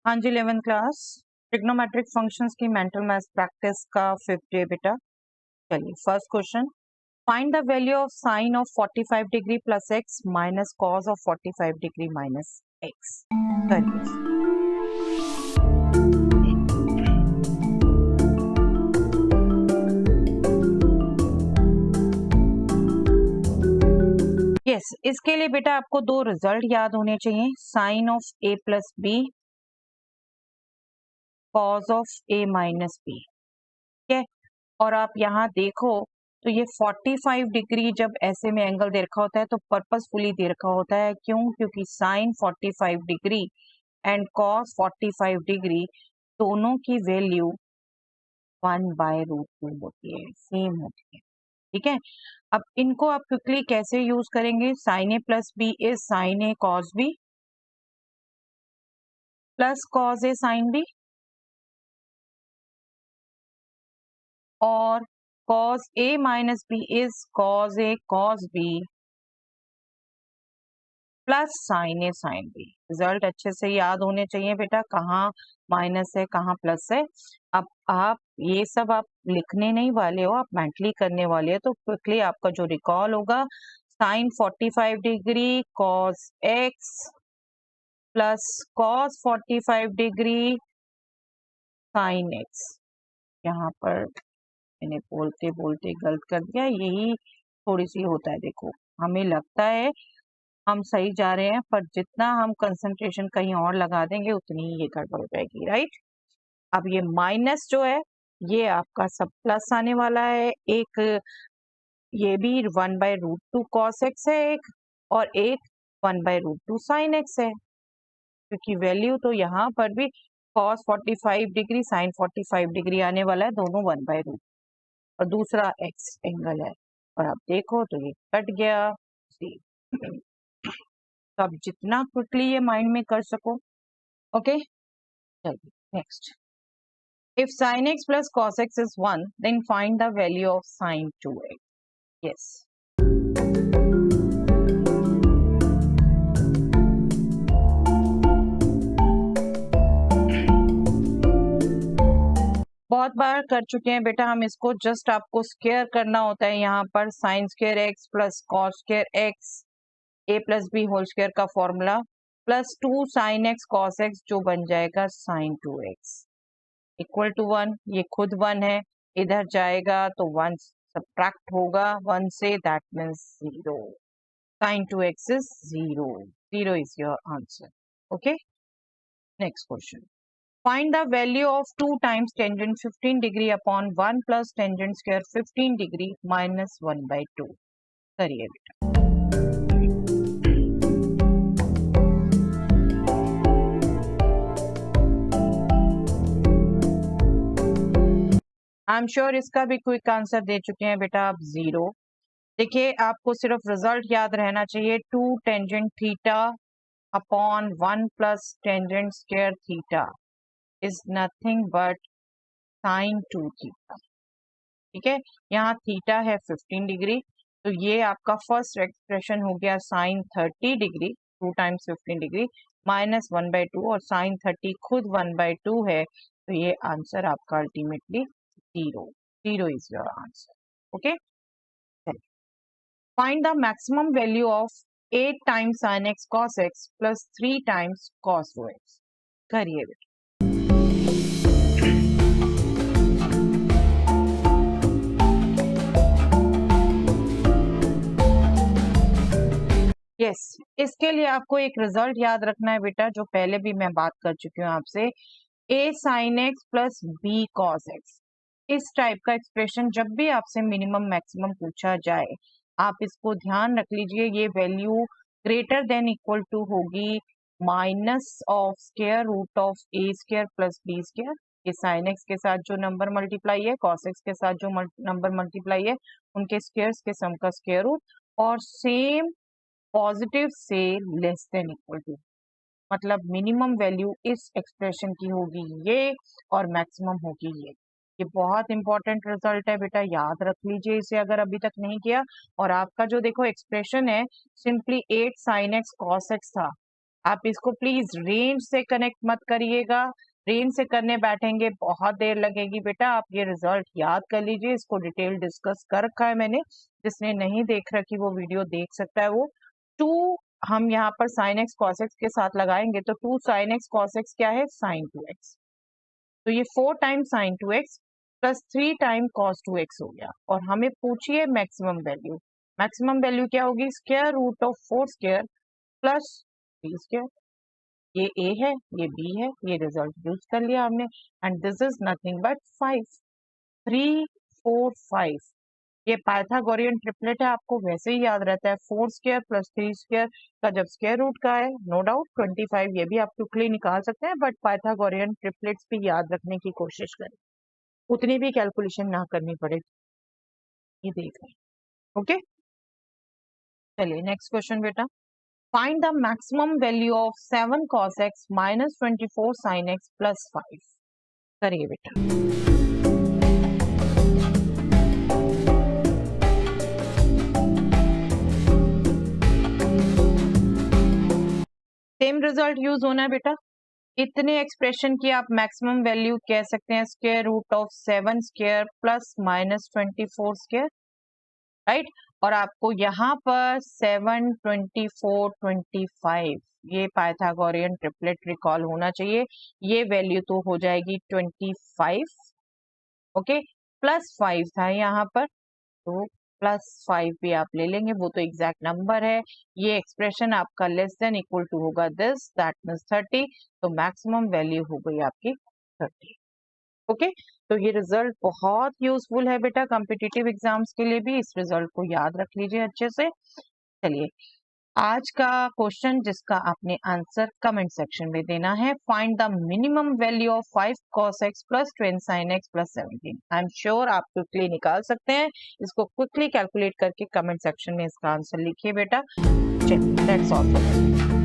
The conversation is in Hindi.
हाँ जी, 11th क्लास ट्रिग्नोमेट्रिक फंक्शंस की मेंटल मैथ्स प्रैक्टिस का 5th डे बेटा। चलिए first question, find the value of sine of 45 degree plus x minus cos of 45 degree minus x. करिए। यस, इसके लिए बेटा आपको दो रिजल्ट याद होने चाहिए, sine of A plus B, cos of A minus B. ठीक है, और आप यहाँ देखो तो ये 45 डिग्री जब ऐसे में एंगल दे रखा होता है तो पर्पसफुली दे रखा होता है। क्यों? क्योंकि sine 45 degree and cos 45 degree दोनों की वैल्यू 1/√2 होती है, सेम होती है। ठीक है, अब इनको आप क्विकली कैसे यूज करेंगे? Sine A plus B is sine A cos B plus cos A sine B, और cos A minus B is cos A cos B plus sine A sine B. Result अच्छे से याद होने चाहिए बेटा, कहाँ माइनस है कहाँ प्लस है। अब आप ये सब आप लिखने नहीं वाले हो, आप मेंटली करने वाले हो, तो क्विकली आपका जो रिकॉल होगा, sine 45 degree cos x plus cos 45 degree sine x. यहाँ पर मैंने बोलते बोलते गलत कर दिया, यही थोड़ी सी होता है। देखो, हमें लगता है हम सही जा रहे हैं, पर जितना हम कंसंट्रेशन कहीं और लगा देंगे उतनी ही ये गड़बड़ हो जाएगी, राइट। अब ये माइनस जो है ये आपका सब प्लस आने वाला है। एक ये भी 1/√2 कॉस एक्स है एक, और एक 1/√2 साइन एक्स है, क्योंकि वैल्यू तो यहाँ पर भी कॉस 45 डिग्री साइन 45 डिग्री आने वाला है, दोनों 1/√, और दूसरा एक्स एंगल है। और आप देखो तो ये कट गया। See, तो आप जितना क्विकली ये माइंड में कर सको। ओके, चलिए next. If sin x plus cos x is 1, then find the value of sin 2x. Yes. बहुत बार कर चुके हैं बेटा हम इसको, जस्ट आपको स्क्वायर करना होता है। यहाँ पर sine square X plus cos square X A plus B whole square का formula plus 2 sine x cos X, जो बन जाएगा साइन 2x इक्वल टू 1। ये खुद 1 है, इधर जाएगा तो 1 सब्ट्रैक्ट होगा 1 से, दैट मीन्स 0। साइन 2x is 0. 0 is your answer. Okay. Next question. Find the value of 2 times tangent 15 degree upon 1 plus tangent square 15 degree minus 1/2. करिए बेटा। आई एम श्योर इसका भी क्विक आंसर दे चुके हैं बेटा आप, 0। देखिए, आपको सिर्फ रिजल्ट याद रहना चाहिए, 2 tangent theta upon 1 plus tangent square theta is nothing but sine 2 theta. ठीक है, यहाँ थीटा है 15 डिग्री, तो ये आपका फर्स्ट एक्सप्रेशन हो गया sine 30 degree, 2 times 15 degree minus 1/2, और साइन 30 खुद 1/2 है, तो ये आंसर आपका ultimately 0। 0 is your answer. Okay, find the maximum value of 8 times sine x cos x plus 3 times cos row x. करिए बेटा। यस, इसके लिए आपको एक रिजल्ट याद रखना है बेटा, जो पहले भी मैं बात कर चुकी हूँ आपसे, a sin x plus b cos x। इस टाइप का एक्सप्रेशन जब भी आपसे मिनिमम मैक्सिमम पूछा जाए, आप इसको ध्यान रख लीजिए, ये value greater than equal to होगी minus of square root of a square plus b square. ये sin x के साथ जो नंबर मल्टीप्लाई है, cos x के साथ जो नंबर मल्टीप्लाई है, उनके स्क्वायर्स के सम का स्क्वायर रूट, और सेम पॉजिटिव से लेस देन इक्वल टू, मतलब मिनिमम वैल्यू इस एक्सप्रेशन की होगी ये, और मैक्सिमम होगी ये बहुत इंपॉर्टेंट रिजल्ट है बेटा, याद रख लीजिए इसे अगर अभी तक नहीं किया। और आपका जो देखो एक्सप्रेशन है, simply 8 sin x cos x था, आप इसको प्लीज रेंज से कनेक्ट मत करिएगा, रेंज से करने बैठेंगे बहुत देर लगेगी बेटा। आप ये रिजल्ट याद कर लीजिए, इसको डिटेल डिस्कस कर रखा है मैंने, जिसने नहीं देख रखी वो वीडियो देख सकता है। वो 2 हम यहाँ पर sin x cos x के साथ लगाएंगे तो 2 sin x cos x क्या है, sin 2x। तो ये 4 time sin 2x plus 3 time cos 2x हो गया। और हमें पूछिए मैक्सिमम वैल्यू, मैक्सिमम वैल्यू क्या होगी, square root of 4 square plus 3 square. ये a है, ये b है, ये रिजल्ट यूज कर लिया हमने। And this is nothing but 5, 3 4 5। ये पाइथागोरियन ट्रिपलेट है, आपको वैसे ही याद रहता है। 4 स्क्वायर प्लस 3 स्क्वायर का जब स्क्वायर रूट का है, नो डाउट 25, ये भी आप क्विकली निकाल सकते हैं, बट पाइथागोरियन ट्रिपलेट्स भी याद रखने की कोशिश करें, उतनी भी कैलकुलेशन ना करनी पड़े। ये देख रहे हैं, ओके। चलिए नेक्स्ट क्वेश्चन बेटा, find the maximum value of 7 cos x minus 24 sin x plus 5। करिए बेटा। सेम रिजल्ट यूज होना है बेटा। इतने एक्सप्रेशन की आप मैक्सिमम वैल्यू कह सकते हैं square root of 7 square plus minus 24 square, right. और आपको यहाँ पर 7 24 25 ये पाइथागोरियन ट्रिपलेट रिकॉल होना चाहिए। ये वैल्यू तो हो जाएगी 25, ओके, प्लस 5 था यहाँ पर, तो प्लस 5 भी आप ले लेंगे, वो तो एग्जैक्ट नंबर है। ये एक्सप्रेशन आपका लेस देन इक्वल टू होगा दिस, दैट मीन्स 30, तो मैक्सिमम वैल्यू हो गई आपकी 30, ओके। तो ये रिजल्ट बहुत यूजफुल है बेटा कॉम्पिटिटिव एग्जाम्स के लिए भी, इस रिजल्ट को याद रख लीजिए अच्छे से। चलिए आज का क्वेश्चन जिसका आपने आंसर कमेंट सेक्शन में देना है, find the minimum value of 5 cos x plus 10 sin x plus 17। I am sure आप क्विकली निकाल सकते हैं, इसको क्विकली कैलकुलेट करके कमेंट सेक्शन में इसका आंसर लिखिए बेटा। चलिए दैट्स ऑल फॉर